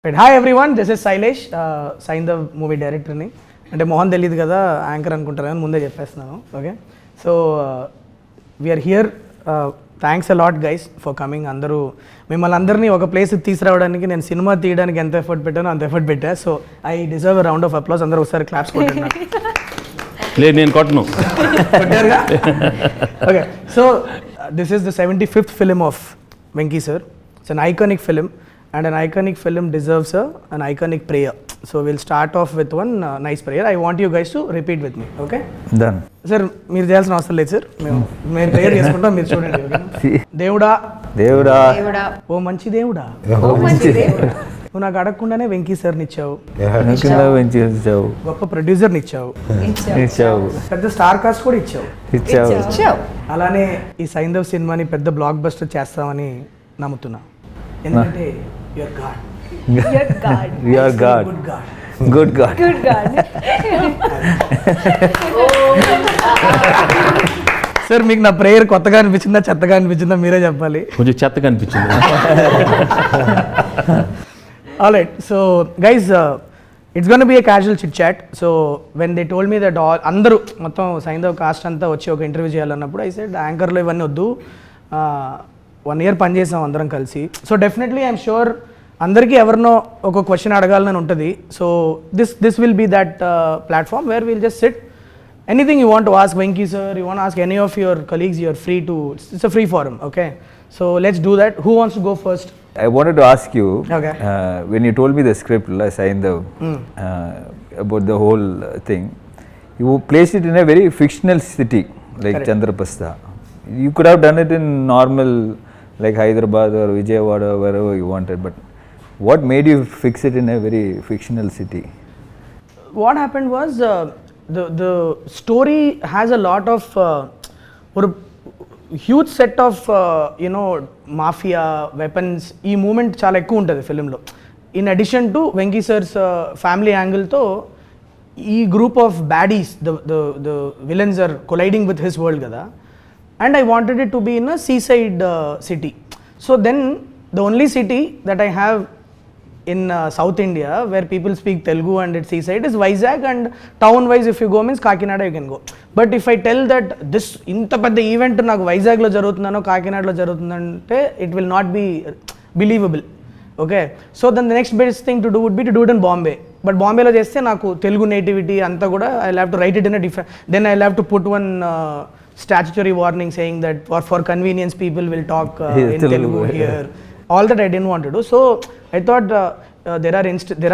Right. Hi everyone, this is Sailesh, Saindhav movie director ni. అంటే మోహన్ తెలియదు కదా anchor అనుకుంటారని ముందే చెప్పేస్తున్నాను. Okay, so we are here. Thanks a lot guys for coming. అందరూ మిమ్మల్ని అందరినీ ఒక ప్లేస్కి తీసుకురావడానికి నేను సినిమా తీయడానికి ఎంత ఎఫర్ట్ పెట్టానో అంత ఎఫర్ట్ పెట్టా. So I deserve round of applause. అందరూ ఒకసారి క్లాప్స్ కొట్టండి. లేదు నేను కొట్టను. Okay, so this is the 75th film of Venky sir. It's an iconic film and an iconic film deserves an iconic prayer. So we'll start off with one nice prayer. I want you guys to repeat with me. Okay, done sir. మీరు చేయాల్సిన అవసరం లేదు sir, మేము prayer చేసుకుంటాం, మీరు చూడండి. Okay, దేవుడా దేవుడా ఓ మంచి దేవుడా, నువ్వు నాకు అడగకుండానే వెంకీ సార్ని ఇచ్చావు, గొప్ప ప్రొడ్యూసర్ని ఇచ్చావు, పెద్ద స్టార్ కాస్ట్ కూడా ఇచ్చావు. అలానే ఈ సైంధవ్ సినిమాని పెద్ద బ్లాక్ బస్టర్ చేస్తామని నమ్ముతున్నా. ఎందుకంటే your God, good God. Sir మీకు నా ప్రేయర్ కొత్తగా అనిపించిందా చెత్తగా అనిపించిందా మీరే చెప్పాలి. కొంచెం చెత్తగా అనిపించింది. Alright, so guys, it's gonna be a casual chit chat. So when they told me that అందరూ మొత్తం సైంధవ్ కాస్ట్ అంతా వచ్చి ఒక ఇంటర్వ్యూ చేయాలన్నప్పుడు ఐ సెడ్ యాంకర్లో ఇవన్నీ వద్దు, 1 year పనిచేసాం అందరం కలిసి. సో డెఫినెట్లీ ఐఎమ్ షూర్ అందరికీ ఎవరినో ఒక క్వశ్చన్ అడగాలని ఉంటుంది. So this will be that platform where will just sit. Anything you want to ask Venky sir, you want ask any of your colleagues, you're free to. It's a free form. Okay, so let's do that. Who wants to go first? I wanted to ask you, okay, when you told me the script, Saindhav, about the whole thing, you placed it in a very fictional city like correct. Chandraprastha. You could have done it in normal like Hyderabad or Vijayawada, wherever you wanted, but what made you fix it in a very fictional city? What happened was the story has a lot of or huge set of mafia weapons. ఈ moment చాలా ఎక్కువ ఉంటుంది ఫిలింలో. In addition to Venky sir's family యాంగిల్తో ఈ group of baddies, the villains are colliding with his world కదా. And I wanted it to be in a seaside city. So then the only city that I have in South India where people speak Telugu and it's seaside is Vizag, and town wise if you go means Kakinada you can go. But if I tell that this inta pedda event naku Vizag lo jarugutundano Kakinada lo jarugutundante, it will not be believable. Okay, so then the next best thing to do would be to do it in Bombay. But Bombay lo cheste naku Telugu nativity anta kuda I'll have to write it in a different, then I'll have to put one statutory warning saying that for convenience people will talk in Telugu here. All that I didn't want to do. So I thought there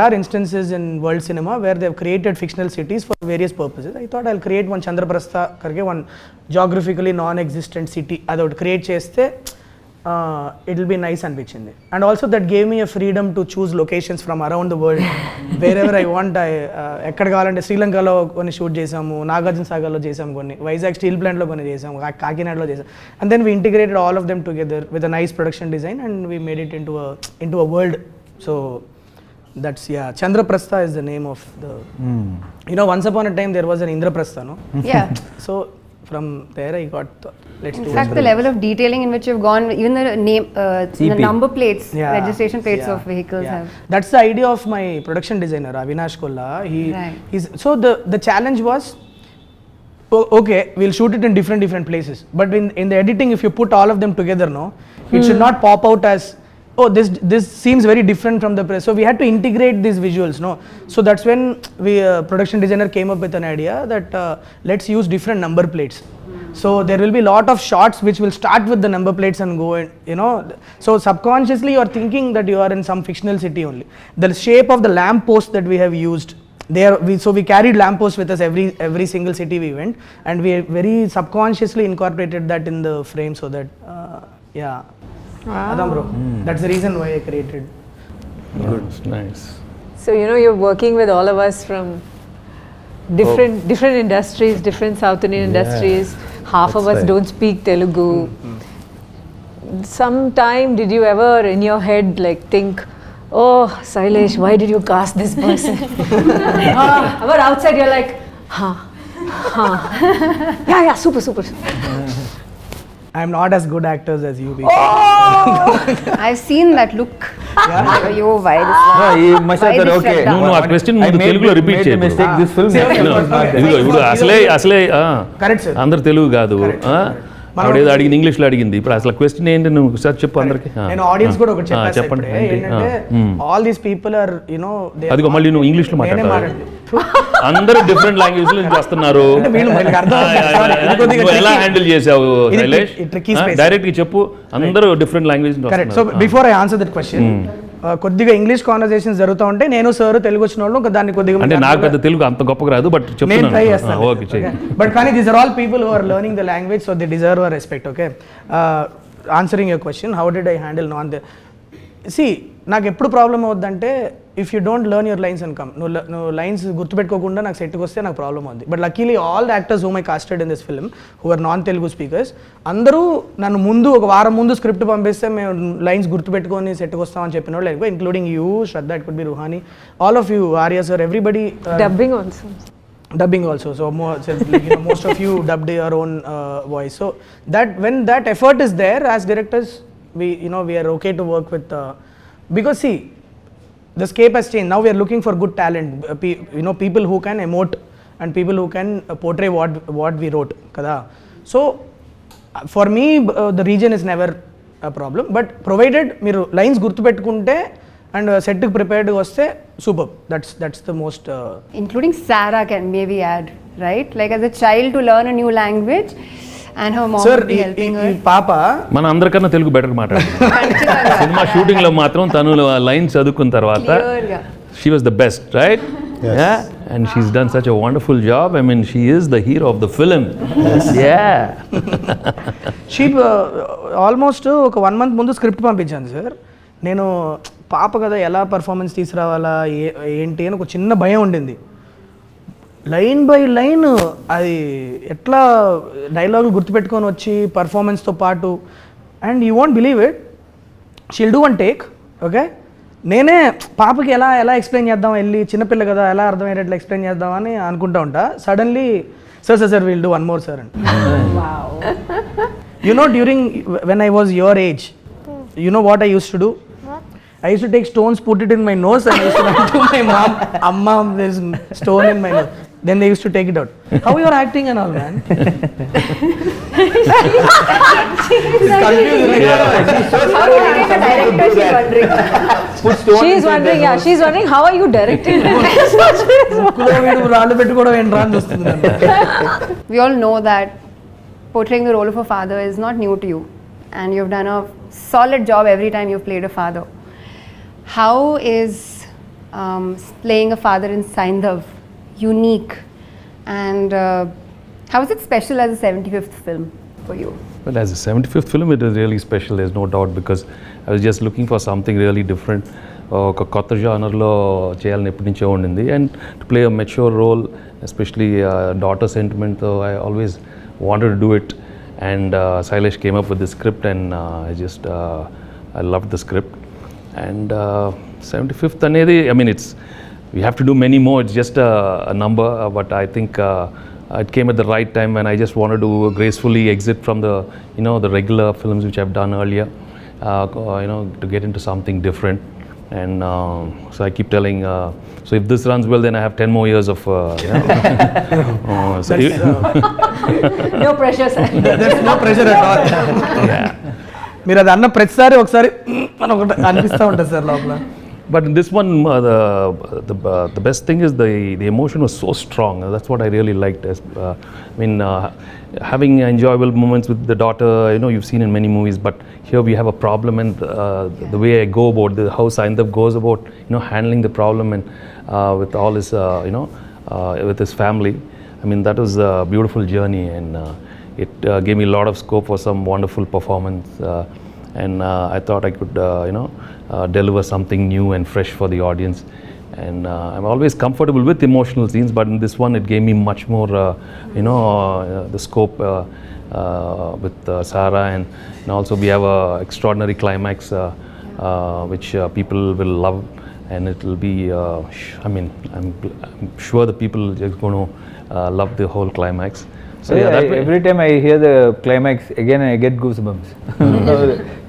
are instances in world cinema where they have created fictional cities for various purposes. I thought I'll create one Chandraprastha karke, one geographically non-existent city. I would create cheste it will be nice అనిపించింది. And also that gave me a freedom to choose locations from around the world wherever I want. ఎక్కడ కావాలంటే శ్రీలంకలో కొన్ని shoot చేసాము, నాగార్జున సాగర్లో చేసాము, కొన్ని Vizag steel ప్లాంట్లో కొన్ని చేసాము, కాకినాడలో చేసాము. And then we integrated all of them together with a nice production design and we made it into a world. So that's, yeah, Chandraprastha is the name of the once upon a time there was an Indraprastha, no? Yeah. So from there I got let's do. In fact, the level of detailing in which you've gone, even the name, the number plates, yeah, registration plates yeah, of vehicles yeah. have. That's the idea of my production designer Avinash Kolla. He's so the challenge was, okay, we'll shoot it in different places, but in the editing if you put all of them together, no, it should not pop out as, oh, this seems very different from the press. So we had to integrate these visuals, no. So that's when we production designer came up with an idea that let's use different number plates. So there will be lot of shots which will start with the number plates and go in, so subconsciously you are thinking that you are in some fictional city only. The shape of the lamp post that we have used there, so we carried lamp posts with us every single city we went, and we very subconsciously incorporated that in the frame so that yeah. Wow. Adam bro, that's the reason why I created. Good, nice. So you're working with all of us from different industries, different South Indian industries. Half of us don't speak Telugu. Sometime did you ever in your head like think, oh Sailesh, why did you cast this person? But outside you're like, yeah, super. I'm not as good actors as you people. I've seen that look. Yo, why this one? No, he must have Why thought, this okay. Shraddha? నువ్వు ఆ question I ముందు made తెలుగులో the- repeat made the చేయి mistake. This film Okay, was okay. not there. ఇప్పుడు అసలే Correct, sir. అందరు తెలుగు కాదు Correct, ఆ? correct. ఆవిడ ఏదో ఇంగ్లీష్ లో అడిగింది ఇప్పుడు అసలు క్వశ్చన్ ఏంటి నువ్వు ఒకసారి చెప్పు అందరికి నేను ఆడియన్స్ కూడా ఒకటి చెప్పాను చెప్పండి ఏంటంటే ఆల్ దీస్ పీపుల్ ఆర్ అదిగో మళ్ళీ నువ్వు ఇంగ్లీష్ లో మాట్లాడతావు అందరూ డిఫరెంట్ లాంగ్వేజ్ లో నుంచి వస్తున్నారు అంటే వీళ్ళకి అర్థం అవుతుంది. Sorry, ఇది కొద్దిగా నువ్వు ఎలా tricky. హ్యాండిల్ చేసావు ఇది శైలేష్ tricky space. డైరెక్ట్ గా చెప్పు అందరూ డిఫరెంట్ లాంగ్వేజ్ నుంచి కరెక్ట్. సో వస్తున్నారు before I answer that question కొద్దిగా ఇంగ్లీష్ కాన్వర్సేషన్స్ జరుగుతూ ఉంటే నేను సార్ తెలుగు వచ్చిన వాళ్ళు దాన్ని కొద్దిగా అంటే నాకు పెద్ద తెలుగు అంత గొప్పగా రాదు బట్ నేను చెప్తున్నాను ట్రై చేస్తాను ఓకే చెయ్యి బట్ కానీ these are all people who are learning the language so they deserve our respect okay answering your question how did I handle non the C నాకు ఎప్పుడు ప్రాబ్లం అవుద్దంటే if you don't learn your lines and come నువ్వు lines గుర్తుపెట్టుకోకుండా నాకు సెట్కి వస్తే నాకు problem అవుతుంది but luckily all the actors whom I casted in this film who are non Telugu speakers అందరూ నన్ను ముందు ఒక వారం ముందు స్క్రిప్ట్ పంపిస్తే మేము లైన్స్ గుర్తుపెట్టుకొని సెట్కి వస్తామని చెప్పిన వాళ్ళు ఎక్కువ including you Shraddha it could be Ruhani all of you Arya sir everybody Dubbing also. dubbing also so most of you dubbed your own voice so that when that effort is there as directors we are okay to work with because see the scape has changed now we are looking for good talent people who can emote and people who can portray what we wrote kada so for me the region is never a problem but provided మీరు lines గుర్తుపెట్టుకుంటే and set కి prepared వస్తే superb that's the most Including Sarah can maybe add, right? Like as a child to learn a new language and her mom sir would be helping her. పాప మన అందరికన్నా Telugu better మాట్లాడుతుంది cinema shooting లో మాత్రం తను line చదువుకున్న తర్వాత Clear గా. She was the best right and she's done such a wonderful job I mean she is the hero of the film she almost ఒక 1 month ముందు స్క్రిప్ట్ పంపించాను సార్ నేను పాప కదా ఎలా పర్ఫార్మెన్స్ తీసుకురావాలా ఏంటి అని ఒక చిన్న భయం ఉండింది లైన్ బై లైన్ అది ఎట్లా డైలాగులు గుర్తుపెట్టుకొని వచ్చి పర్ఫార్మెన్స్తో పాటు and you want believe it she'll do one take okay నేనే పాపకి ఎలా ఎక్స్ప్లెయిన్ చేద్దాం వెళ్ళి చిన్నపిల్ల కదా ఎలా అర్థమయ్యేటట్లు ఎక్స్ప్లెయిన్ చేద్దామని అనుకుంటా ఉంటా suddenly sir will do one more sir and during when I was your age what I use to do I used to take stones, put it in my nose, and I used to run to my mom. Amma, there's stone in my nose. Then they used to take it out. How you are acting and all, man? She's wondering, yeah, she's wondering how are you directing? We all know that portraying the role of a father is not new to you, and you've done a solid job every time you've played a father. How is playing a father in Saindhav unique, and how is it special as a 75th film for you? Well, as a 75th film, it is really special, there's no doubt, because I was just looking for something really different. ఒక కొత్త జానర్లో చేయాలని ఎప్పటి నుంచో ఉండింది and to play a mature role especially daughter సెంటిమెంట్తో I always wanted to do it and Shailesh came up with the script and I love the script and 75th అనేది I mean it's we have to do many more, it's just a number, but I think it came at the right time when I just wanted to gracefully exit from the the regular films which I've done earlier, to get into something different. And so I keep telling, so if this runs well, then I have 10 more years of so No pressure, sir. There's no pressure at all. yeah. మీరు అది అన్న ప్రతిసారి ఒకసారి అని ఒకటి అనిపిస్తూ ఉంటుంది sir లోపల. But in this one, the best thing is the emotion was so strong. That's what I really liked. I mean, having enjoyable moments with the daughter, you've seen in many movies, but here we have a problem, and the way I go about how Saindhav goes about, handling the problem and with all his, with his family. I mean, that was a beautiful journey, and it gave me a lot of scope for some wonderful performance. And I thought I could, deliver something new and fresh for the audience. And I'm always comfortable with emotional scenes, but in this one it gave me much more, the scope with Sarah, and also we have a extraordinary climax which people will love, and it will be, I'm sure the people are just going to love the whole climax. So yeah, that way. Every time I hear the climax again, I get goosebumps.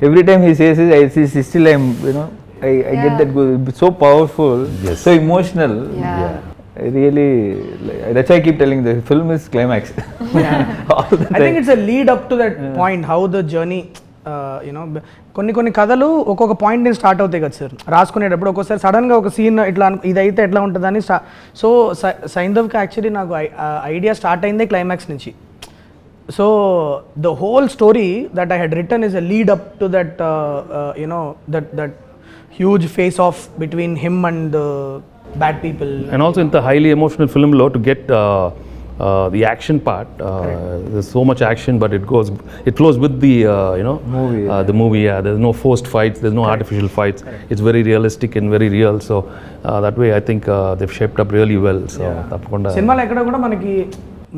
Every time he says it, I see still I'm I get that good. It's so powerful, Yes. so emotional. Yeah. I really, that's why I keep telling the film is climax. All the I think time. it's a lead up to that point, how the journey, కొన్ని కథలు ఒక్కొక్క point నుంచి start అవుతాయి కదా sir, రాసుకునేటప్పుడు ఒక్కోసారి సడన్గా ఒక scene ఇట్లా ఇదైతే ఎట్లా ఉంటుందని సో సైంధవ్కి యాక్చువల్లీ నాకు ఐడియా స్టార్ట్ అయిందే క్లైమాక్స్ నుంచి. So the whole story that I had written is a lead up to that that huge face off between him and bad people. And also in the highly emotional film law, to get the action part, there's so much action, but it flows with the Movie. the movie. Yeah, there's no forced fights, there's no artificial fights. It's very realistic and very real. So that way I think they've shaped up really well. So tapakunda సినిమాలో ఎక్కడ కూడా మనకి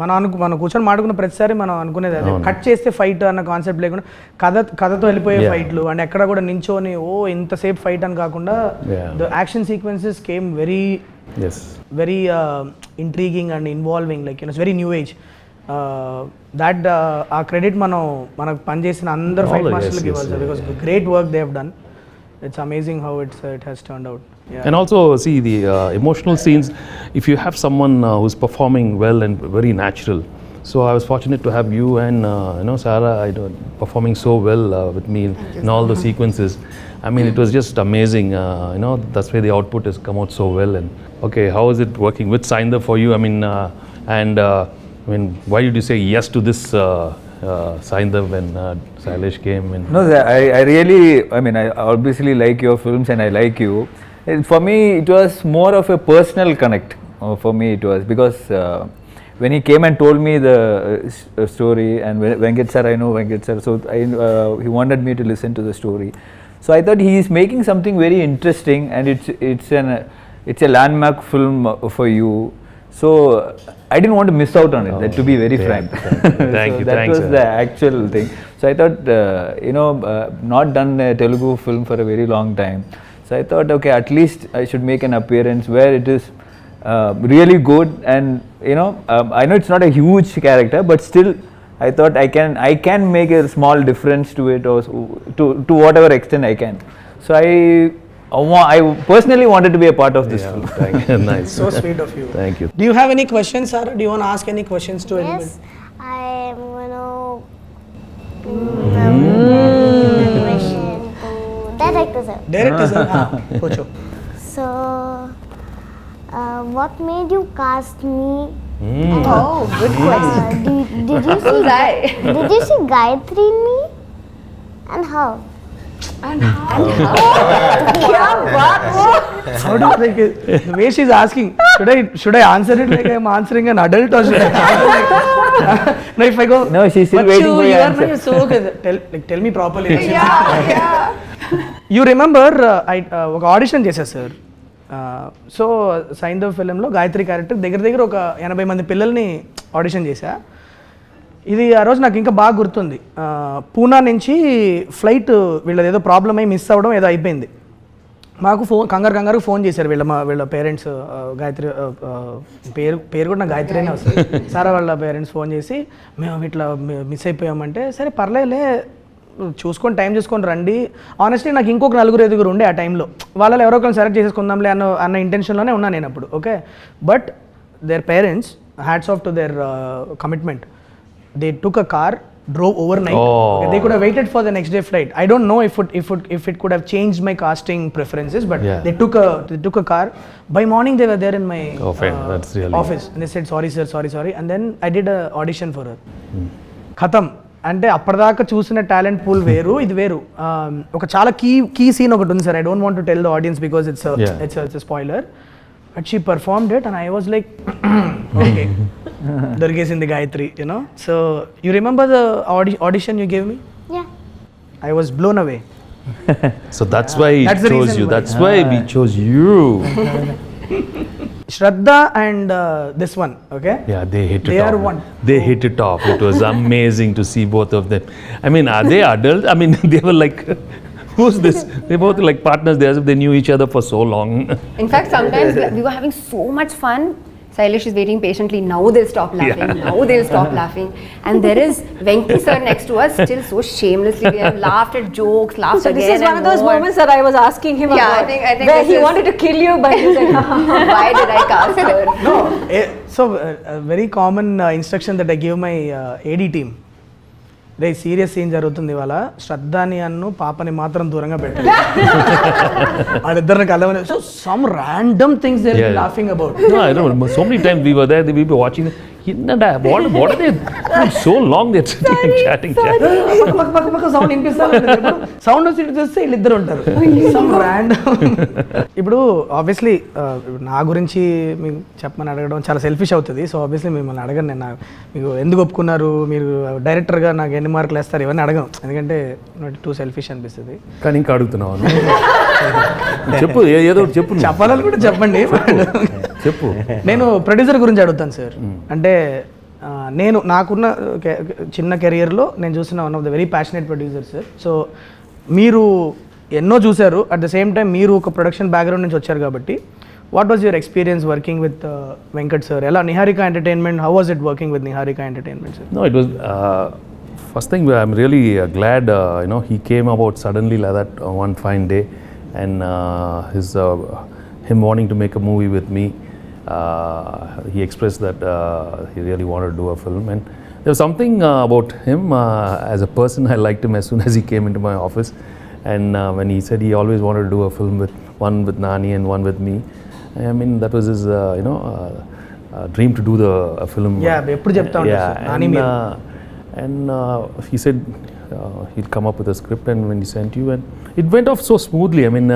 మనం కూర్చొని మాట్లాడుకున్న ప్రతిసారి మనం అనుకునేది అదే, కట్ చేస్తే ఫైట్ అన్న కాన్సెప్ట్ లేకుండా కథతో వెళ్ళిపోయే ఫైట్లు, అండ్ ఎక్కడ కూడా నించోని ఇంతసేపు ఫైట్ అని కాకుండా the action sequences came very very intriguing and involving, like it's very new age. That ఆ క్రెడిట్ మనకు పనిచేసిన అందరు ఫైట్ మాస్టర్లకి ఇవ్వాలి sir, because great work they have done. It's amazing how it has turned out. Yeah. And also see the emotional scenes, if you have someone who's performing well and very natural. So I was fortunate to have you and Sarah performing so well with me in all the sequences. I mean, it was just amazing. That's why the output has come out so well. And okay, how is it working with Saindhav for you? I mean, why did you say yes to this Saindhav when Sailesh came? No, I really, I obviously like your films and I like you. For me, it was more of a personal connect. For me, it was because when he came and told me the story, and Venkat sir, I know Venkat sir, so he wanted me to listen to the story. So I thought he is making something very interesting, and it's a landmark film for you. So I didn't want to miss out on it, to be very frank. Thank you. That was the actual thing. So I thought, not done a Telugu film for a very long time. So I thought, okay, at least I should make an appearance where it is really good, and I know it's not a huge character, but still I thought I can make a small difference to it, or to whatever extent I can. So I personally wanted to be a part of this film. Thank you. Nice. So sweet of you. Thank you. Do you have any questions, Sarah? Do you want to ask any questions to anyone? Yes, I am question to director sir. Director sir, pucho. So, what made you cast me? Oh, good question. Did you see? Did you see Gayatri in me? And how? How do you like it? The way she's asking, should I answer it like I'm answering an adult, or should I answer like no, if I go, No, she's still but waiting for your you are answer. so good. Tell me properly. You remember ఒక audition చేశారు sir. So Saindhav ఫిలింలో Gayatri character దగ్గర ఒక 80 మంది పిల్లల్ని audition చేశా. ఇది ఆ రోజు నాకు ఇంకా బాగా గుర్తుంది. పూనా నుంచి ఫ్లైట్ వీళ్ళది ఏదో ప్రాబ్లం అయ్యి మిస్ అవ్వడం ఏదో అయిపోయింది. మాకు కంగారు ఫోన్ చేశారు వీళ్ళ పేరెంట్స్. గాయత్రి పేరు కూడా నాకు గాయత్రినే వస్తుంది. సారా వాళ్ళ పేరెంట్స్ ఫోన్ చేసి, మేము ఇట్లా మిస్ అయిపోయామంటే, సరే పర్లేదులే చూసుకొని టైం చూసుకొని రండి. ఆనెస్ట్లీ నాకు ఇంకొక 4-5 ఉండే ఆ టైంలో, వాళ్ళలో ఎవరో ఒకరిని సెలెక్ట్ చేసేసుకుందాంలే అన్న ఇంటెన్షన్లోనే ఉన్నాను నేను అప్పుడు. Okay, but their parents, hats off to their commitment. They took a car, drove overnight. Okay, they could have waited for the next day flight. I don't know if it could have changed my casting preferences, but they took a car. By morning they were there in my that's really office, and they said sorry sir, sorry, and then I did a audition for her. Khatam. అంటే అప్పటిదాకా చూసిన talent pool వేరు, ఇది వేరు. ఒక చాలా key scene ఒకటి ఉంది sir. I don't want to tell the audience because it's spoiler, but she performed it and I was like okay, దొరికేసింది Gayatri, so you remember the audition you gave me? Yeah. I was blown away. So that's why we That's the chose reason you. why. That's why we chose you. Shraddha and this one, okay? Yeah, they hit it They off. are one. They hit it off. It was amazing to see both of them. I mean, are they adults? I mean, they were like, who's this? They both like partners. They as if they knew each other for so long. In fact, sometimes we were having so much fun. Sailesh is waiting patiently. Now they'll stop laughing. Now they'll stop laughing. And there is Venki sir next to us, still so shamelessly. We have laughed at jokes, laughed So again. this is one of those more. moments that I was asking him Yeah, about. I think where this he is- wanted to kill you, but he's like, Why did I cast her? No, so a very common instruction that I give my AD team. రే serious scene జరుగుతుంది ఇవాళ శ్రద్ధాని అన్ను పాపని మాత్రం దూరంగా పెట్టాలి వాళ్ళిద్దరిని కలవని so some random things they are laughing about No, I don't know. So many times we were there, we were watching. What are they? So long they're sitting and chatting. పక్క sound వినిపిస్తారు sound వచ్చి ఇటు చూస్తే వీళ్ళిద్దరు ఉంటారు some random ఇప్పుడు obviously నా గురించి మీకు చెప్పమని అడగడం చాలా సెల్ఫిష్ అవుతుంది సో ఆబ్వియస్లీ మిమ్మల్ని అడగను నేను మీకు ఎందుకు ఒప్పుకున్నారు మీరు డైరెక్టర్గా నాకు ఎన్ని మార్కులు వేస్తారు ఇవన్నీ అడగను ఎందుకంటే టూ సెల్ఫిష్ అనిపిస్తుంది కానీ ఇంకా అడుగుతున్నావు చెప్పు ఏదో ఒకటి చెప్పు నువ్వు. చెప్పాలని కూడా చెప్పండి చెప్పు నేను ప్రొడ్యూసర్ గురించి అడుగుతాను సార్ అంటే నేను నాకున్న చిన్న కెరియర్లో నేను చూసిన one of the very passionate producer sir so మీరు ఎన్నో చూశారు అట్ ద సేమ్ టైం మీరు ఒక ప్రొడక్షన్ బ్యాక్గ్రౌండ్ నుంచి వచ్చారు కాబట్టి what was your experience working with Venkat sir ఎలా Niharika entertainment how was it working with Niharika entertainment sir No, it was first thing. I'm really glad he came about suddenly like that one fine day, and him wanting to make a movie with me. He expressed that he really wanted to do a film, and there was something about him as a person. I liked him as soon as he came into my office, and when he said he always wanted to do a film with one with Nani and one with me. I mean that was his dream to do a film. Yeah, ఎప్పుడు చెప్తా ఉంటారు Yeah, sir Nani మీరు and he said he'd come up with a script, and when he sent you, and it went off so smoothly. I mean,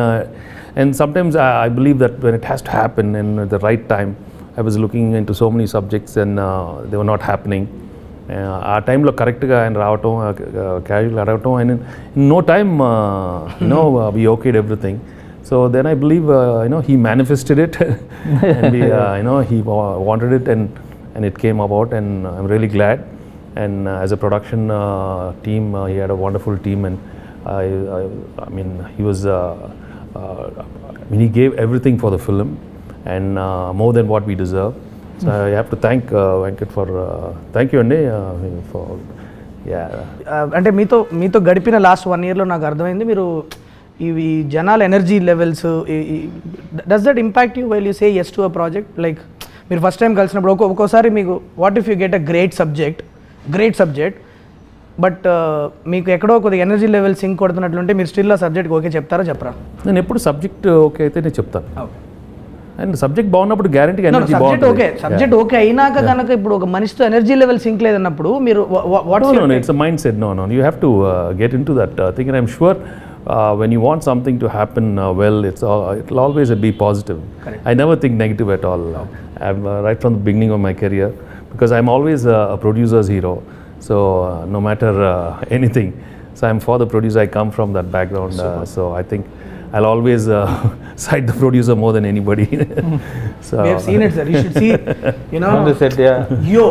and sometimes I believe that when it has to happen and at the right time, I was looking into so many subjects and they were not happening. ఆ టైంలో కరెక్ట్గా ఆయన రావటం casual రావటం and in no time we okayed everything. So then I believe he manifested it and he wanted it and it came about, and I'm really glad. And as a production team, he had a wonderful team, and I mean he was he gave everything for the film, and more than what we deserve. So I have to thank Venkat for thank you Andi for అంటే మీతో గడిపిన last 1 yearలో నాకు అర్థమైంది మీరు ఇవి జనాల energy levels does that impact you while you say yes to a project like మీరు first time కలిసినప్పుడు ఒక్కోసారి మీకు what if you get a great subject but మీకు ఎక్కడో కొద్దిగా ఎనర్జీ లెవెల్ సింక్ కొడుతున్నట్లుంటే మీరు స్టిల్ ఆ సబ్జెక్ట్ ఓకే చెప్తారా చెప్పరా నేను ఎప్పుడు సబ్జెక్ట్ ఓకే అయితే నేను చెప్తాను అండ్ సబ్జెక్ట్ బాగున్నప్పుడు guarantee energy subject okay subject okay అయినాక కనుక ఇప్పుడు ఒక మనిషితో ఎనర్జీ లెవెల్ సింక్ లేదన్నప్పుడు మీరు No, it's a mindset. No. You have to get into that thing, and I'm sure when you want something to happen well, it'll always be positive. Correct. I never think negative at all. I'm right from the beginning of my career, because I'm always a producer's hero. So no matter anything, so I'm for the producer. I come from that background, so I think I'll always cite the producer more than anybody. So we have seen it, sir. You should see, On the set, yeah. yo,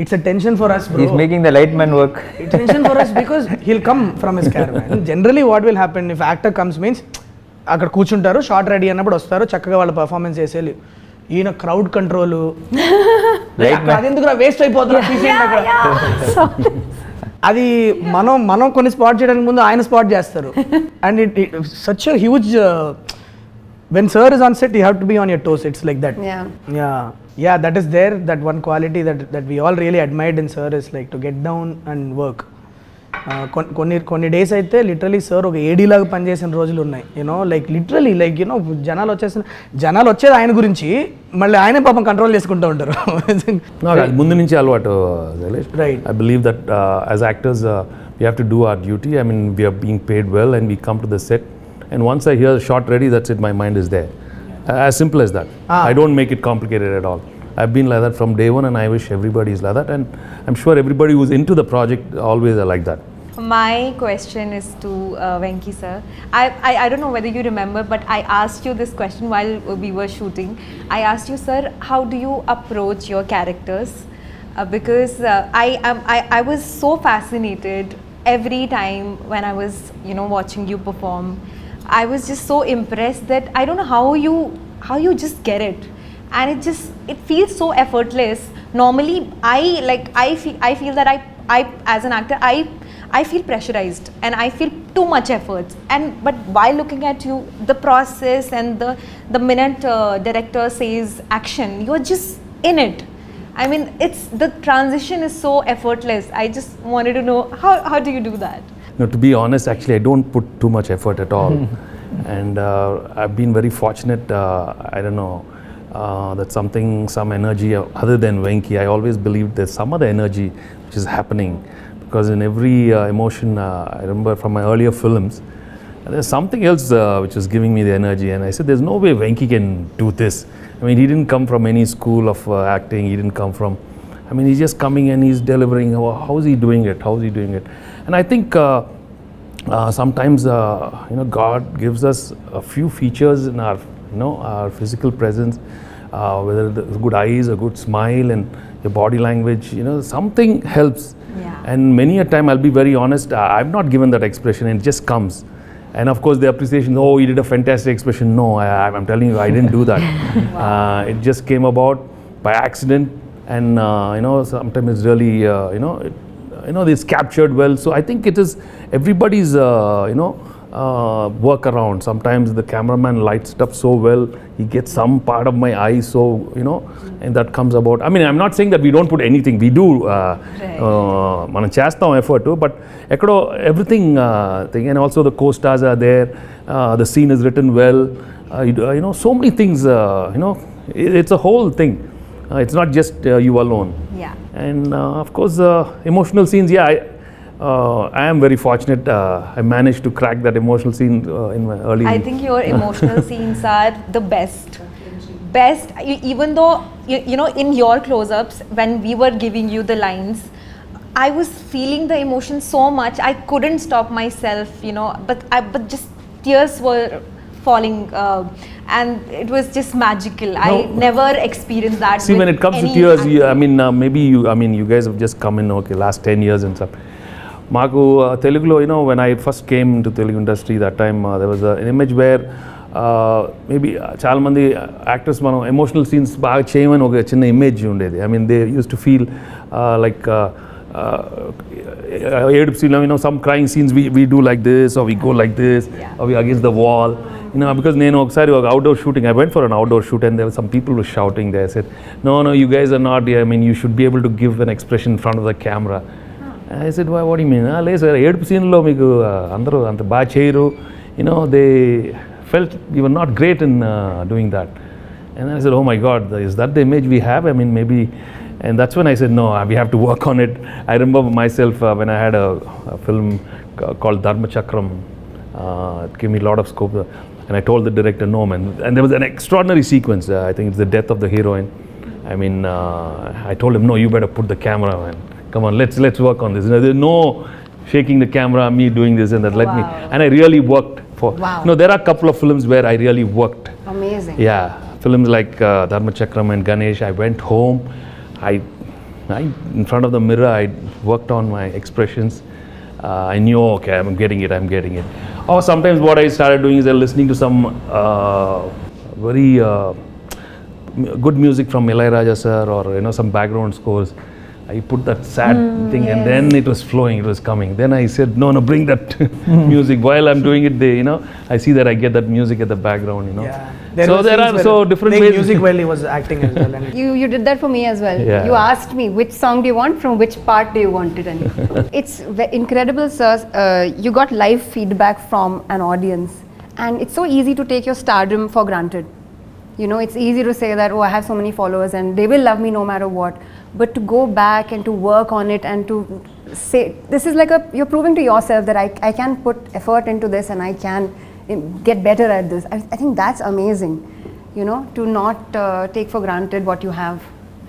it's a tension for us, bro. He's making the light man work. It's tension for us because he'll come from his caravan. Generally what will happen if actor comes means అక్కడ కూర్చుంటారు short ready అన్నప్పుడు వస్తారు చక్కగా వాళ్ళ performance చేసేది ఈయన crowd control అదెందుకు waste అయిపోతున్నారు అది మనం కొన్ని స్పాట్ చేయడానికి ముందు ఆయన స్పాట్ చేస్తారు and it such a huge when sir is on set you have to be on your toes, it's like that. Yeah, that is there, that one quality that we all really admired in sir is like to get down and work. కొన్ని days అయితే literally sir ఒక ఏడీ లాగా పనిచేసిన రోజులు ఉన్నాయి like literally like జనాలు వచ్చేది ఆయన గురించి మళ్ళీ ఆయనే పాపం కంట్రోల్ చేసుకుంటూ ఉంటారు ముందు నుంచి అలవాటు right I believe that as actors we have to do our duty. I mean we are being paid well and we come to the set, and once I hear the shot ready, that's it, my mind is there. As simple as that. I don't make it complicated at all. I've been like that from day one, and I wish everybody is like that, and I'm sure everybody who's into the project always are like that. My question is to Venki sir. I don't know whether you remember, but I asked you this question while we were shooting. I asked you, sir, how do you approach your characters? Because I was so fascinated every time when I was watching you perform. I was just so impressed that I don't know how you just get it. and it feels so effortless. Normally, I feel that I as an actor, I feel pressurized and I feel too much effort. But while looking at you, the process and the minute director says action, you're just in it. I mean, the transition is so effortless. I just wanted to know how do you do that? No, to be honest, actually, I don't put too much effort at all. And I've been very fortunate, I don't know, that some energy other than Venki, I always believed there's some other energy which is happening. Because in every emotion, I remember from my earlier films, there's something else which was giving me the energy. And I said, there's no way Venki can do this. I mean, he didn't come from any school of acting. He didn't come from, I mean, he's just coming and he's delivering. How is he doing it? How is he doing it? And I think sometimes, God gives us a few features in our, our physical presence, whether the good eyes, a good smile, and your body language, something helps. Yeah. And many a time, I'll be very honest, I've not given that expression, and it just comes. And of course, the appreciation, oh, you did a fantastic expression. No, I'm telling you, I didn't do that. Wow. It just came about by accident, and sometimes it's really, it's captured well. So I think it is everybody's, work around. Sometimes the cameraman lights it up so well, he gets some part of my eye, so and that comes about. I mean, I'm not saying that we don't put anything. We do, మనం చేస్తాం effort too, but everything thing, and also the co-stars are there. The scene is written well. So many things. It's a whole thing. It's not just you alone. Yeah. And of course, emotional scenes. Yeah. I am very fortunate. I managed to crack that emotional scene in my early. I think your emotional scenes are the best. Even though in your close-ups, when we were giving you the lines, I was feeling the emotion so much. I couldn't stop myself. But just tears were falling, and it was just magical. No. I never experienced that. See, when it comes to tears, you guys have just come in, last 10 years and stuff. Maku Telugulo, when I first came to Telugu industry, that time there was an image where maybe చాలా మంది actors మనం emotional scenes బాగా చేయమని ఒక చిన్న image ఉండేది. I mean, they used to feel like ఏడుపు scene, some crying scenes we do like this, or we go like this, or we against the wall. Because నేను ఒకసారి ఒక outdoor shooting, I went for an outdoor shoot, and there were some people who were shouting there. I said, no, you guys are not, I mean, you should be able to give an expression in front of the camera. I said, what do you mean? లేదు sir, ఏడుపు సీన్లో మీకు అందరూ అంత బాగా చేయరు. They felt you were not great in doing that. And I said, oh my God, is that the image we have? I mean, maybe. And that's when I said, no, we have to work on it. I remember myself when I had a film called Dharma Chakram. It gave me a lot of scope. And I told the director, no, man. And there was an extraordinary sequence. I think it's the death of the heroine. I mean, I told him, no, you better put the camera, man. Come on, let's work on this. There's no shaking the camera, me doing this and that. Let me. And I really worked for. Wow. There are a couple of films where I really worked. Amazing. Yeah, films like Dharma Chakram and Ganesh. I went home. I in front of the mirror, I worked on my expressions. I knew, okay, I'm getting it. Or sometimes what I started doing is listening to some very good music from Ilayaraja sir, or some background scores. I put that sad thing, and then it was flowing, it was coming. Then I said, no, bring that music. While I'm doing it, I see that I get that music at the background, Yeah. So there are so different ways. Music while he was acting as well. And You did that for me as well. Yeah. You asked me which song do you want, from which part do you want it, and it's incredible, sir. You got live feedback from an audience, and it's so easy to take your stardom for granted. It's easy to say that, oh, I have so many followers and they will love me no matter what. But to go back and to work on it and to say, this is like you're proving to yourself that I can put effort into this and I can get better at this. I think that's amazing, to not take for granted what you have,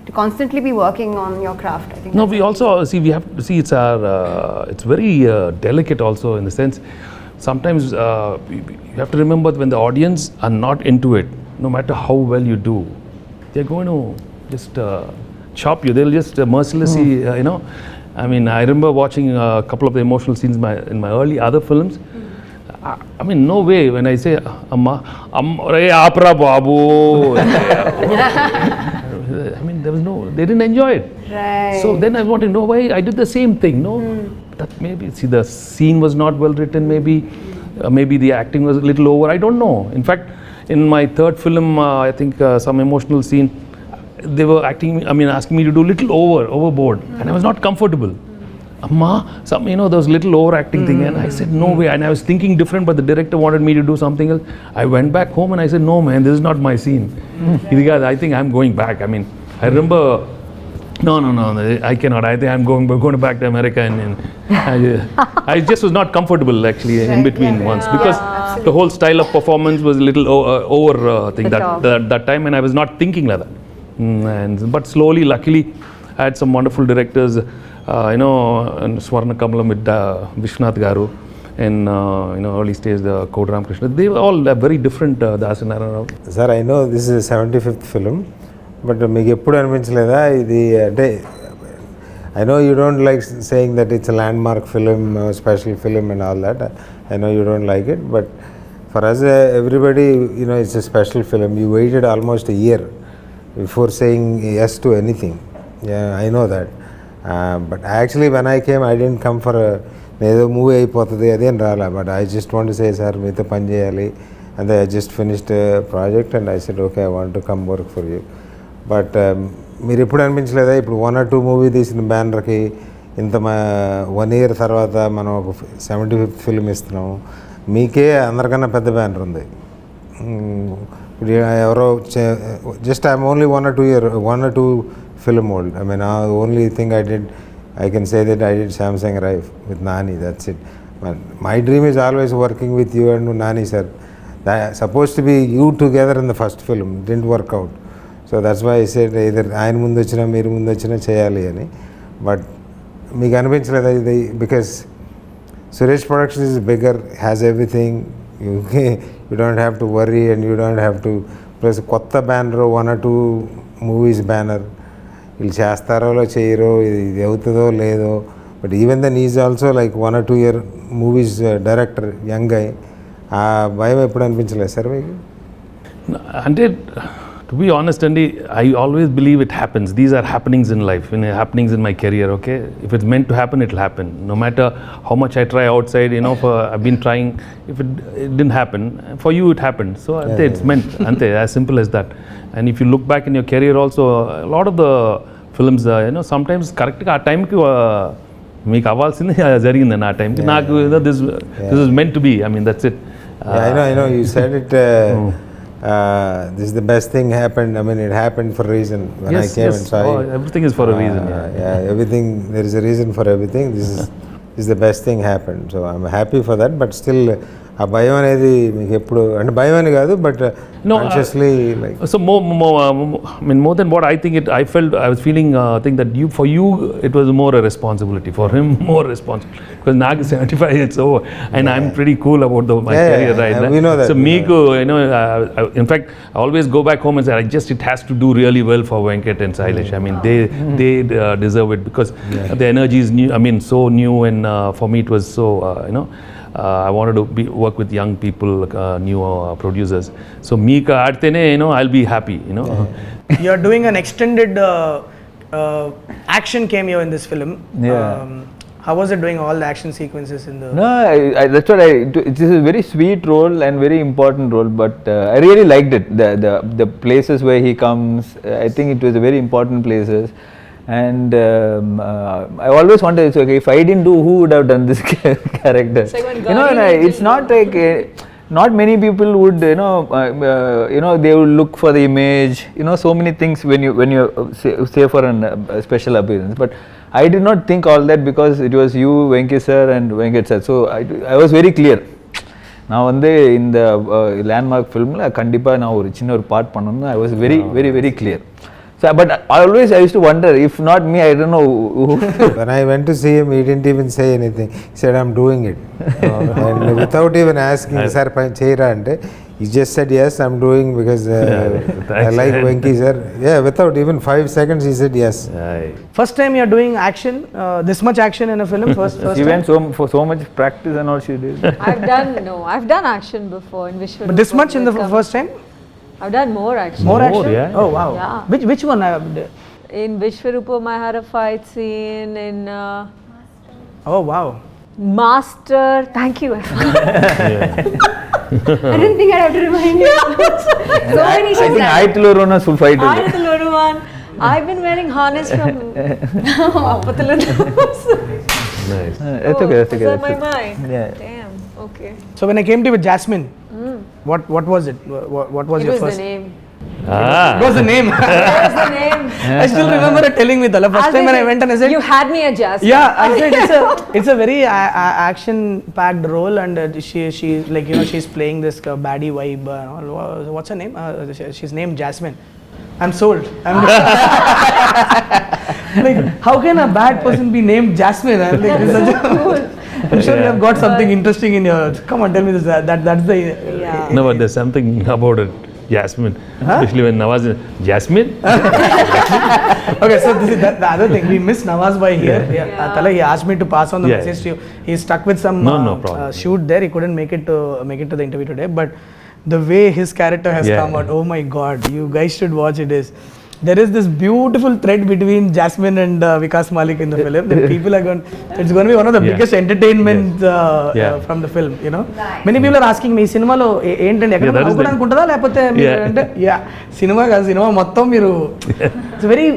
to constantly be working on your craft. I think. No, we also see, we have to see it's very delicate also, in the sense, sometimes you have to remember when the audience are not into it, no matter how well you do, they're going to just chop you. They'll just mercilessly, I mean, I remember watching a couple of the emotional scenes in my early other films. I mean, no way. When I say Amma, Re Apra Babu. I mean, there was no. They didn't enjoy it. Right. So then I want to know why I did the same thing. No, that maybe see the scene was not well written. Maybe the acting was a little over. I don't know. In fact, in my third film, I think some emotional scene, they were asking me to do little overboard, and I was not comfortable. Amma, there was little overacting thing, and I said no way. And I was thinking different, but the director wanted me to do something else. I went back home and I said, no man, this is not my scene. I think I'm going back. I mean, I remember, no, I cannot. I think I'm going back to America, and I just was not comfortable actually in between once, because the whole style of performance was a little over thing that time, and I was not thinking like that. But slowly, luckily, I had some wonderful directors. And Swarna Kamalam with Vishnath Garu, and early stage the Kod Ramakrishna. They were all very different. Dasanara. Sir, I know this is a 75th film, but మీకు ఎప్పుడు అనిపించలేదా ఇది అంటే I know you don't like saying that it's a landmark film, special film and all that. I know you don't like it, but for us, everybody, it's a special film. You waited almost a year before saying yes to anything. Yeah, I know that. But actually when I came, I didn't come for ఏదో movie అయిపోతుంది అదేం రాలా, but I just want to say sir మీతో పని చేయాలి, and I just finished a project and I said okay, I want to come work for you. But మీరు ఎప్పుడు అనిపించలేదా ఇప్పుడు 1 or 2 మూవీ తీసిన బ్యానర్కి ఇంత 1 year తర్వాత మనం ఒక 75th ఫిల్మ్ ఇస్తున్నాము, మీకే అందరికన్నా పెద్ద బ్యానర్ ఉంది. ఇప్పుడు ఎవరో just I'm only 1 or 2 film old. I mean, the only thing I can say that I did Samsung Rife with Nani, that's it. But my dream is always working with you and Nani sir. That supposed to be you together in the first film, didn't work out. So that's why I said either ఆయన ముందు వచ్చినా మీరు ముందు వచ్చినా చేయాలి అని. But మీకు అనిపించలేదా ఇది, because Suresh productions is bigger, has everything, you don't have to worry and you don't have to, plus కొత్త బ్యానర్ 1 or 2 మూవీస్ బ్యానర్, వీళ్ళు చేస్తారో చేయరో, ఇది అవుతుందో లేదో, but even then is also like 1 or 2 year movies director, young అయ్యి ఆ భయం ఎప్పుడు అనిపించలేదు సార్ మీకు? అంటే to be honest, Andy, I always believe it happens. These are happenings in life, happenings in my career, okay? If it's meant to happen, it'll happen. No matter how much I try outside, I've been trying, if it didn't happen, for you it happened. So it's meant, as simple as that. And if you look back in your career also, a lot of the films, sometimes correct ఆ టైంకి మీకు అవ్వాల్సింది జరిగింది ఆ టైంకి, నాకు this is meant to be. I mean, that's it. I know you said it. This is the best thing happened. I mean, it happened for a reason. When I came and saw you, everything is for a reason. Everything, there is a reason for everything. This is the best thing happened. So I'm happy for that. But still, ఆ భయం అనేది మీకు ఎప్పుడు, అంటే భయం అని కాదు, but consciously like so more than what I think I was feeling think that for you it was more a responsibility, for him more responsibility, because Nag is 75, it's over, and I'm pretty cool about my career right now. We know that. So Meeku, in fact I always go back home and say it has to do really well for Venkat and Sailesh. I mean, they deserve it, because the energy is new, I mean so new, and for me it was so I wanted to work with young people, new producers. So Meeka aadtene, I'll be happy, You're doing an extended action cameo in this film. How was it doing all the action sequences in the... No, that's what it is a very sweet role and very important role, but I really liked it. The places where he comes, I think it was a very important places. And I always wondered, okay, if I didn't do, who would have done this character? It's not like not many people would, they would look for the image, so many things when you say for a special appearance. But I did not think all that, because it was you, Venki sir and Venkat sir. So I was very clear. நான் இந்த landmark film கண்டிப்பா நான் ஒரு சின்ன ஒரு part பண்ணனும். I was very very very clear. So, but I used to wonder, if not me, I don't know who. When I went to see him, he didn't even say anything. He said, I'm doing it. And without even asking, sir, cheyra ante, He just said yes, I'm doing because I thanks, like man. Venki sir. Yeah, without even 5 seconds, he said yes. First time you're doing action, this much action in a film. First She time. went for so much practice and all she did. I've done action before in Vishwarupa. But this much in the first time? I've done more action. More action? yeah. Oh wow. Yeah. Which one? In Vishwarupa, I had a fight scene. In Oh wow. Master, thank you. I didn't think I'd have to remind you. So many I shows. think Aitulu Rona full fight. I've been wearing harness from Nice. That's okay. That's okay. on my mind. Yeah. Damn. Okay. So when I came to you with Jasmine, what was it? What was It your was first? the name. What was the name? It was the name. I still remember her telling me the first time when I went and I said, You had me at Jasmine. yeah, I said it's a very action-packed role, and she like she's playing this baddie vibe. What's her name? She's named Jasmine. I'm sold. Like, how can a bad person be named Jasmine? I'm like, this is such a I'm sure you have got something interesting in your. Come on, tell me this. That's the. Yeah. No, but there's something about it. Jasmine, especially when Nawaz Jasmine. Okay, so this is the other thing. We miss Nawaz bhai here. Yeah. Tala, he asked me to pass on the message to you. He's stuck with some No problem. shoot there. He couldn't make it to the interview today. But the way his character has come out, oh my God, you guys should watch it. There is this beautiful thread between Jasmine and Vikas Malik in the film. That people are going. It's going to be one of the biggest entertainment from the film. You know, many people are asking me, cinema lo ఏంటండి ఎక్కడ నవ్వుకోవడానికి అనుకుంటుందా లేకపోతే అంటే cinema కాదు cinema మొత్తం మీరు. It's a very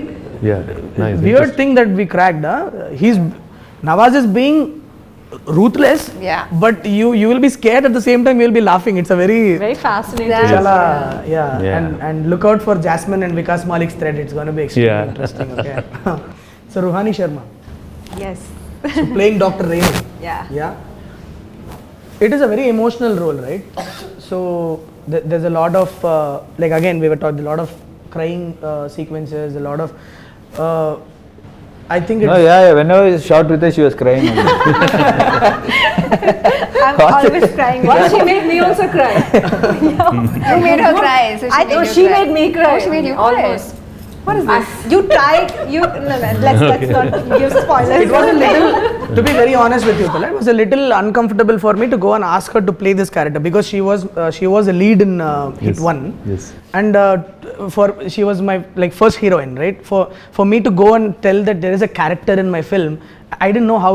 nice. weird thing that we cracked. Nawaz is being ruthless, but you will be scared at the same time. You will be laughing. It's a very fascinating. And look out for Jasmine and Vikas Malik's thread. It's going to be extremely interesting. Okay. So Ruhani Sharma. Yes. So playing Dr. Raymond. Yeah. It is a very emotional role, right? So there's a lot of like again we were talking a lot of crying sequences, a lot of. I think it's Whenever I shot with her, she was crying. I'm always crying. Well, she made me also cry. You made her cry. So She made me cry. Oh, she made you almost. What is this? You tried. Let's not give spoilers. It was a little, to be very honest with you, Pala, it was a little uncomfortable for me to go and ask her to play this character because she was a lead in Hit 1. Yes. And she was my first heroine, right? For me to go and tell that there is a character in my film, I didn't know how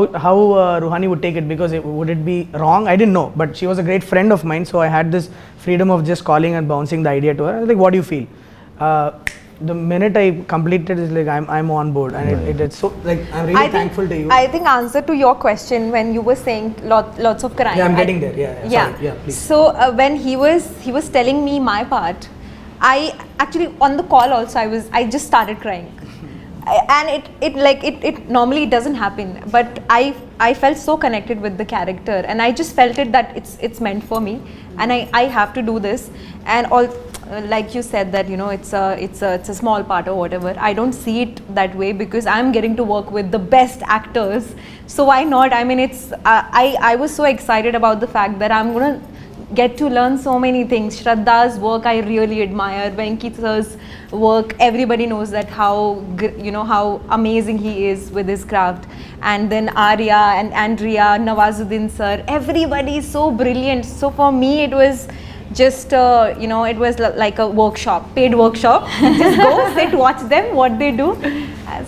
Ruhani would take it because would it be wrong? I didn't know, but she was a great friend of mine, so I had this freedom of just calling and bouncing the idea to her. I was like, what do you feel? The minute I completed, it's like I'm on board, and it's so like I'm really thankful to you. I think answer to your question when you were saying lots of crying. Yeah, I'm getting there. Sorry. Yeah, please. So when he was telling me my part, I actually on the call also I just started crying. And it normally it doesn't happen, but I felt so connected with the character, and I just felt it that it's meant for me, and I have to do this. And all like you said that it's a small part or whatever. I don't see it that way because I'm getting to work with the best actors, so why not? I mean, it's I was so excited about the fact that I'm gonna get to learn so many things. Shraddha's work I really admire. Venkate's work, everybody knows that how amazing he is with his craft. And then Arya and Andrea, Nawazuddin sir, everybody is so brilliant. So for me it was just it was like a workshop, paid workshop. Just go sit, watch them, what they do.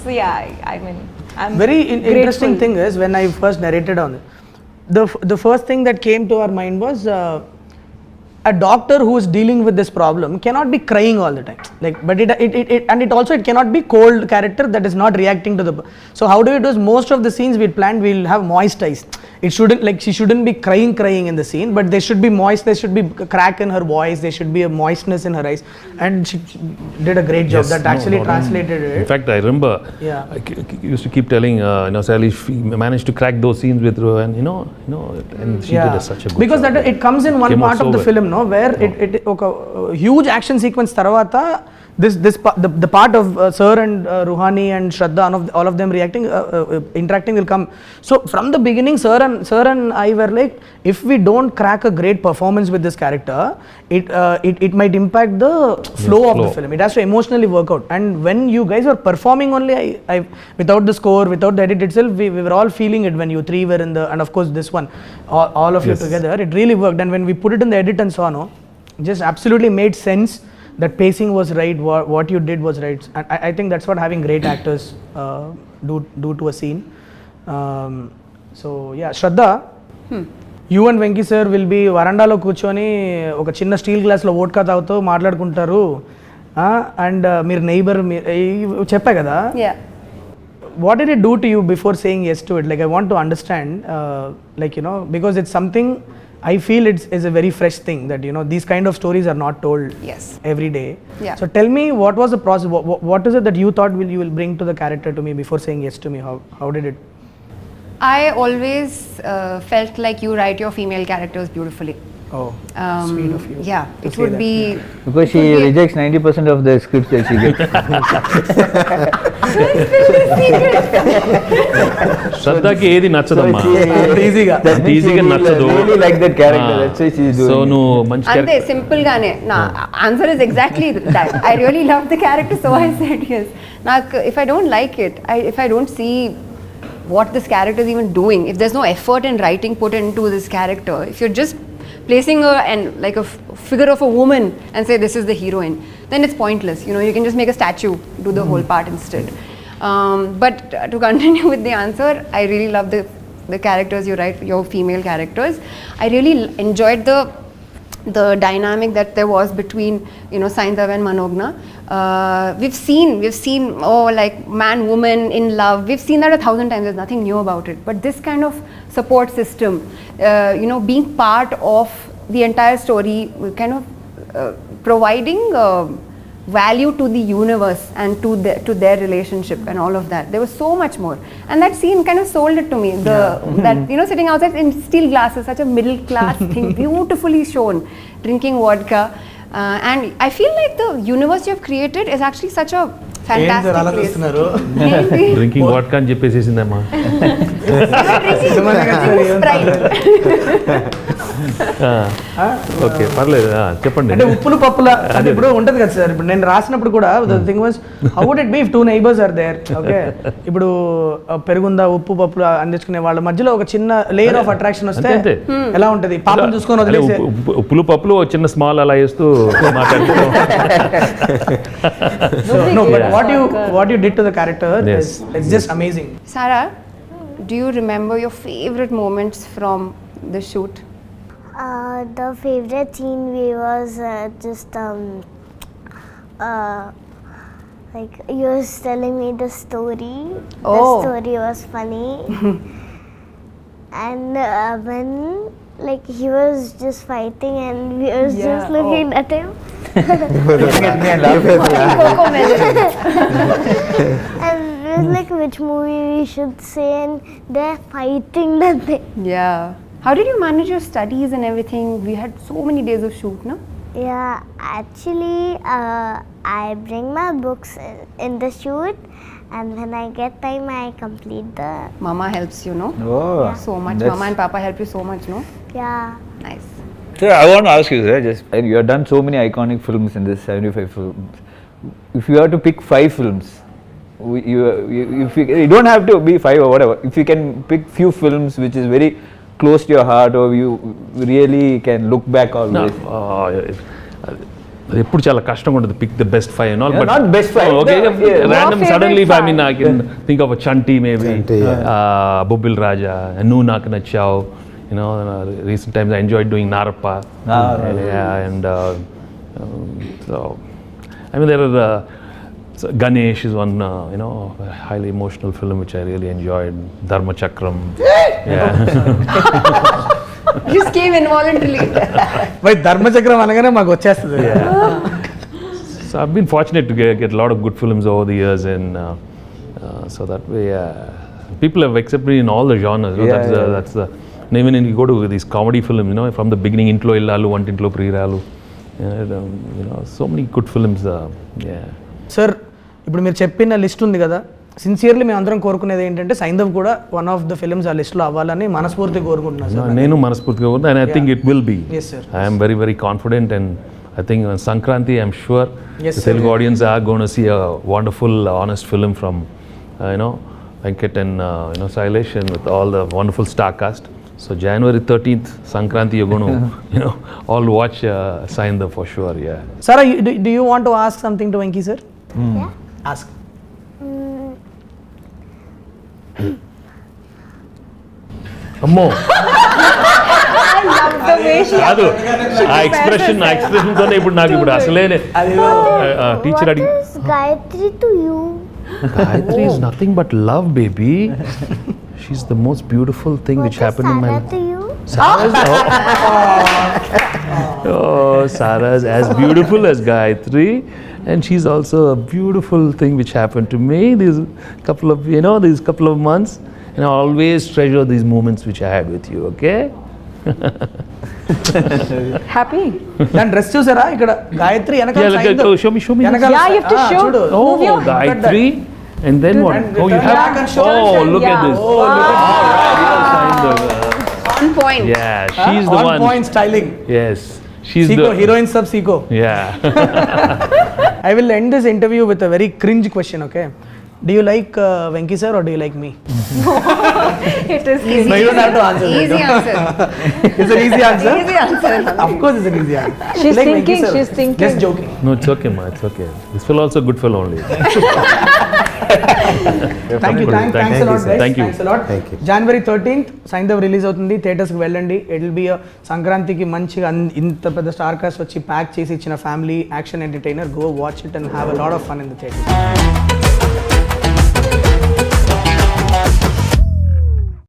So yeah, I mean, I'm very interesting grateful. thing is when I first narrated on it, the first thing that came to our mind was a doctor who is dealing with this problem cannot be crying all the time, but it also cannot be cold character that is not reacting to the. So how do we do is most of the scenes we planned we'll have moist eyes. It shouldn't she shouldn't be crying in the scene, but there should be moist, there should be a crack in her voice, there should be a moistness in her eyes, and she did a great job. That actually translated it. In fact, I remember I used to keep telling Salish managed to crack those scenes with her, and and she did such a good because job. that it comes in one Came out part so of the well. film, know, where it huge action sequence tarvata, the part of Sir and Ruhani and Shraddha, all of them reacting, interacting will come. So from the beginning, Sir and I were like, if we don't crack a great performance with this character, it might impact the flow of the film. It has to emotionally work out. And when you guys were performing only, I without the score, without the edit itself, we were all feeling it when you three were in the, and of course this one, all of you together, it really worked. And when we put it in the edit and so on, just absolutely made sense. That pacing was right, what you did was right. And I think that's what having great actors do to a scene. So yeah, Shraddha, you and Venki sir will be varandalo కూర్చొని ఒక చిన్న steel glass లో vodka తాగుతూ మాట్లాడుకుంటారు and మీరు neighbour చెప్పా కదా. What did it do to you before saying yes to it? Like I want to understand, like you know, because it's something I feel it's a very fresh thing that you know these kind of stories are not told every day. So tell me, what was the process? What is it that you thought you will bring to the character to me before saying yes to me? How did it? I always felt like you write your female characters beautifully. Oh, sweet of you. Yeah, it would be because she rejects 90% of the scripts that she gets. Shraddhaki ఏది నచ్చదమ్మా, ఈజీగా నచ్చదు. Really like that character. That's why she's doing. So నువ్వు మంచి ante simple gaane na answer is exactly that. I really love the character, so I said yes. If I don't like it, if I don't see what this character is even doing, if there's no effort in writing put into this character, if you're just placing her and like a figure of a woman and say this is the heroine, then it's pointless. You know, you can just make a statue do the whole part instead. But to continue with the answer, I really love the characters you write, your female characters. I really enjoyed the dynamic that there was between, you know, Saindhav and Manogna. We've seen like man woman in love, we've seen that 1,000 times. There's nothing new about it, but this kind of support system, you know, being part of the entire story, kind of providing value to the universe and to their relationship and all of that. There was so much more, and that scene kind of sold it to me. That you know, sitting outside in steel glasses, such a middle class thing, beautifully shown, drinking vodka. And I feel like the universe you have created is actually such a fantastic place. Drinking vodka అని చెప్పేసేసిందమ్మా. Okay పర్లేదు, చెప్పండి. అంటే ఉప్పులు పప్పుల అంటే ఇప్పుడు ఉంటుంది కదా సార్, ఇప్పుడు నేను రాసినప్పుడు కూడా the thing was how would it be if two neighbours are there. Okay, ఇప్పుడు పెరుగుందా ఉప్పు పప్పులు అందించుకునే వాళ్ళ మధ్యలో ఒక చిన్న లేయర్ ఆఫ్ అట్రాక్షన్ వస్తే ఎలా ఉంటది, పాపం చూసుకొని వదిలేసే ఉప్పులు పప్పులు చిన్న స్మాల్ అలా వేస్తూ మాట్లాడుతూ. No, but what you did to the character is it's just amazing. Sarah, do you remember your favorite moments from the shoot? The favorite scene was just like you was telling me the story. The story was funny. And when like he was just fighting and we was just looking at him. And it was like which movie we should say, and they're fighting that thing. Yeah. How did you manage your studies and everything? We had so many days of shoot, no? Yeah, actually I bring my books in the shoot, and when I get time I complete the. Mama helps you, no? Oh, so much. Mama and Papa help you so much, no? Yeah. Nice. So I want to ask you, sir, just you have done so many iconic films in this 75 films. If you have to pick 5 films, you don't have to be 5 or whatever. If you can pick few films which is very close to your heart, or you really can look back always. అది ఎప్పుడు చాలా కష్టంగా ఉంటుంది, pick the best 5 and all, but not best 5. Okay, random suddenly I mean I can think of a Chanti maybe, Bubbil Raja, నువ్వు నాకు నచ్చావు, you know, recent times I enjoyed doing Narappa. Yeah, and so I mean there are so Ganesh is one you know, highly emotional film which I really enjoyed. Dharma Chakram. Yeah. Just came involuntarily. Wait, Dharma Chakram అనగానే మాకు వచ్చేస్తుంది. So I've been fortunate to get a lot of good films over the years, and so that way people have accepted me in all the genres. That's the even when you go to these comedy films, you know, from the beginning, Intlo Illalu, Vantintlo Priralu, you know, so many good films. Yeah. Sir ఇప్పుడు మీరు చెప్పిన list ఉంది కదా, sincerely మేము అందరం కోరుకునేది ఏంటంటే సైంధవ్ కూడా వన్ ఆఫ్ ద ఫిల్మ్స్ ఆ లిస్ట్లో అవ్వాలని మనస్ఫూర్తిగా కోరుకుంటున్నాను సార్. నేను మనస్ఫూర్తిగా కోరుకుంటున్నాను, and I think it will be. Yes, sir. I am very, very confident, and I think on Sankranti, I'm sure Yes, the sir. Telugu audience are going to see a wonderful, honest film from, you know, Venkat and you know, Sailesh, and with all the wonderful star cast. So January 13th, Sankranti, you're going to, you know, all watch Saindhav for sure. Yeah. Sir, do you want to ask something to Venki sir? Yeah. Ask. అమ్మో The way she కాదు, ఆ ఎక్స్ప్రెషన్తోనే ఇప్పుడు నాకు ఇప్పుడు అసలే teacher What అడిగి is Gayatri to you? Gayatri is nothing but love, baby. She's the most beautiful thing What which is happened in my Sarah life. to you? Sarah's, oh, Sarah's as beautiful as Gayatri, and she's also a beautiful thing which happened to me these couple of months, and I always treasure these moments which I had with you. Okay. Happy? దాని dress చూసారా ఇక్కడ గాయత్రి వెనకాల Yeah, Saindhav. show me. వెనకాల Yeah, you have to show. చూడు. Oh, Move your- Gayatri, and then what? And Oh, you turn have. back and show. Oh, look at Yeah. this. Oh, look at On point. Yeah, she's the on one. point styling. Yes, she's Siko, the heroine sub Siko. Yeah. I will end this interview with a very cringe question, okay? Do you like Venki sir or do you like me? It is Easy. No, you don't have to answer. Easy answer. It's an easy answer. Easy answer. Of course, it's an easy answer. She's Like Venki thinking, sir. she's thinking. Just joking. No, it's okay, ma. It's okay. This will also good fellow only. Thank you. Thanks a you, lot, sir. guys. Thank you. Thanks a lot. Thank you. January 13th, Saindhav release అవుతుంది, థియేటర్స్కి వెళ్ళండి. It will be సంక్రాంతికి మంచిగా ఇంత పెద్ద star cast వచ్చి pack చేసి ఇచ్చిన family action entertainer. Go watch it and have a lot of fun in the theatre.